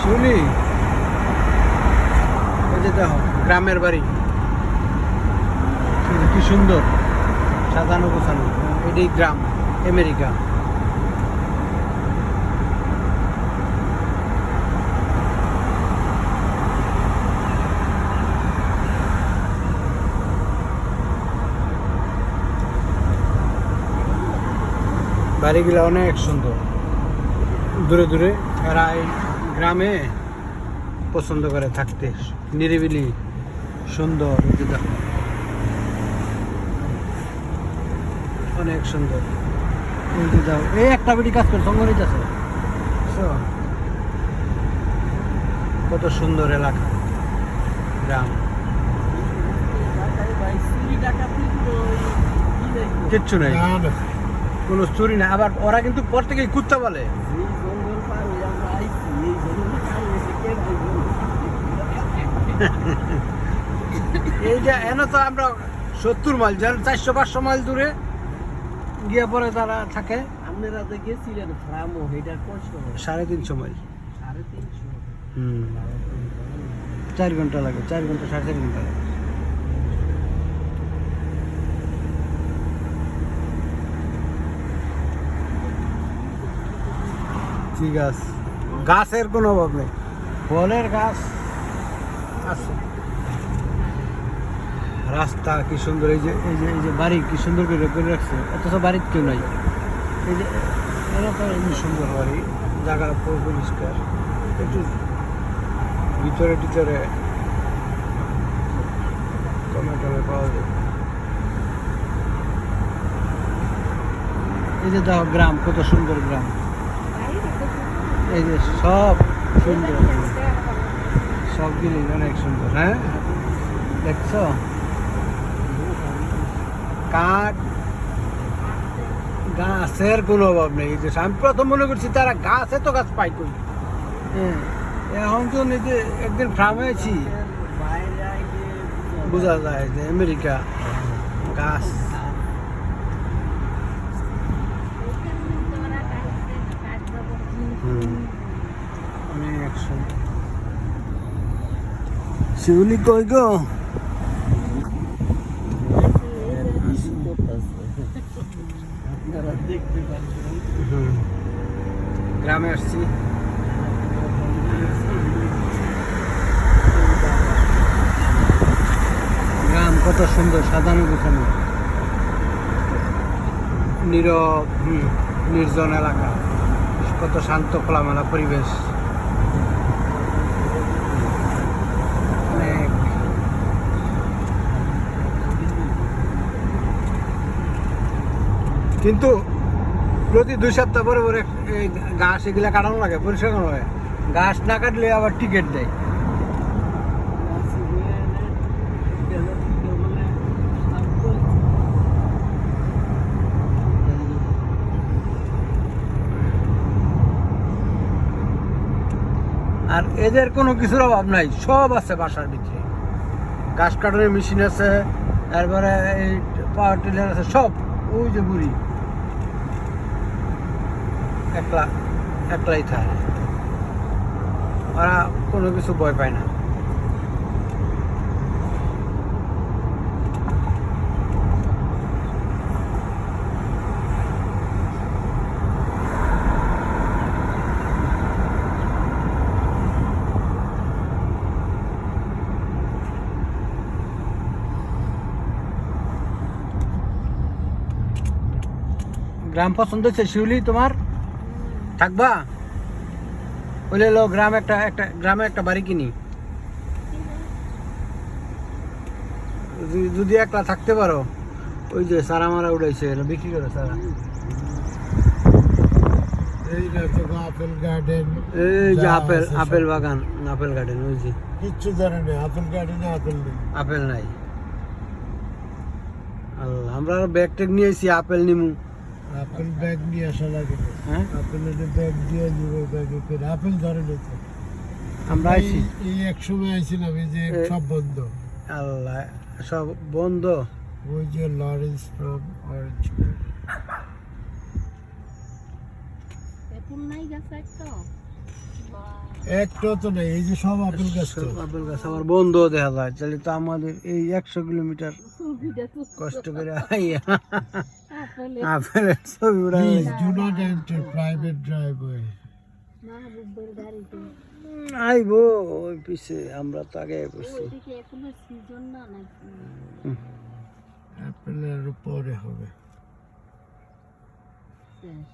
শিউলি, এই যে দেখো গ্রামের বাড়ি কি সুন্দর সাজানো গোছানো। এটাই গ্রাম আমেরিকা। বাড়িগুলো অনেক সুন্দর, দূরে দূরে। এরা এই গ্রামে পছন্দ করে থাকতে, নিরিবিলি সুন্দর। দেখো অনেক সুন্দর। এই একটা বেটি কাজ করে সঙ্গে আছে, কত সুন্দর এলাকা গ্রাম। কিচ্ছু নেই, কোনো চুরি না। আবার ওরা কিন্তু পর থেকে কুত্তা বলে। এই যে এনে তো আমরা 70 মাইল, যেন 400-500 মাইল দূরে গিয়ে পরে তারা থাকে। আপনারা তো গেছিলেন ফ্রামো, এটার কষ্ট 350 মাইল। 350? 4 ঘন্টা লাগে, 4 ঘন্টা 4.5 ঘন্টা লাগে। ঠিক আছে, গাছের কোনো অভাব নেই, ফলের গাছ আছে। রাস্তা কি সুন্দর, এই যে বাড়ি কি সুন্দর করে রাখছে, অথচ বাড়ির কেউ নাই। এই যে এরা তো এমনি সুন্দর বাড়ি, জায়গা পরিষ্কার, একটু ভিতরে টিতরে টমেটো পাওয়া যায়। এই যে দেখো গ্রাম, কত সুন্দর গ্রাম। এই যে সব সুন্দর, সবগুলি অনেক সুন্দর। হ্যাঁ দেখছো, কাঠ গাছের কোনো অভাব নেই। এই যে আমি প্রথম মনে করছি তারা গাছ, এত গাছ পাই কই। হ্যাঁ, এখন তো নিজে একদিন ফার্মে আছি, বোঝা যায় যে আমেরিকা গাছ। অনেক সুন্দর। শিউলি কই গো? গ্রামে আসছি, গ্রাম কত সুন্দর সাজানো গোছানো, নীরব নির্জন এলাকা, কত শান্ত খোলামেলা পরিবেশ। অনেক কিন্তু প্রতি 2 সপ্তাহ পরে পরে এই ঘাস এগুলা কাটানো লাগে, পরিষ্কার করা হয়। ঘাস না কাটলে আবার টিকিট দেয়। আর এদের কোনো কিছুর অভাব নাই, সব আছে বাসার ভিতরে। ঘাস কাটানোর মেশিন আছে, তারপরে এই পাওয়ার টিলার আছে, সব। ওই যে বুড়ি একলাই থাকে, ওরা কোনো কিছু ভয় পায় না। গ্রাম পছন্দ হচ্ছে শিউলি তোমার? থাকবা? বলে লো গ্রামে একটা বাড়ি কিনি। যদি একলা থাকতে পারো, ওই যে সারা মারা উড়াইছে, বিক্রি করে সারা। আপেল গার্ডেন, এই যে আপেল বাগান, আপেল গার্ডেন, ওই যে কিচ্ছু জানে না। আপেল গার্ডেনে আপেল নেই, আপেল নাই। আল্লাহ, আমরা ব্যাগ ট্যাগ নিয়ে এসেছি, আপেল নিমু। আপেল ব্যাগ নিয়ে আসা লাগে। হ্যাঁ, আপেলের ব্যাগ দিয়ে নিবে, ব্যাগে করে আপেল ধরে নিত। আমরা আইছি এই এক সময় আইছিলাম, এই যে সব বন্ধ। আল্লাহ, সব বন্ধ। ওই যে লরেন্স ফ্রম অরেঞ্জ নাই গাছ একটা একটা তো নেই, এই যে সব আপেল গাছ তো। আপেল গাছ আবার বন্ধ দেখা যায়, তাহলে তো আমাদের এই 100 কিলোমিটার কষ্ট করে আইয়া আপেলের ছবি উড়া Please do not enter private driveway. আইবো ওই পিছে, আমরা তো আগে বসছি। আপেলের উপরে হবে। শেষ।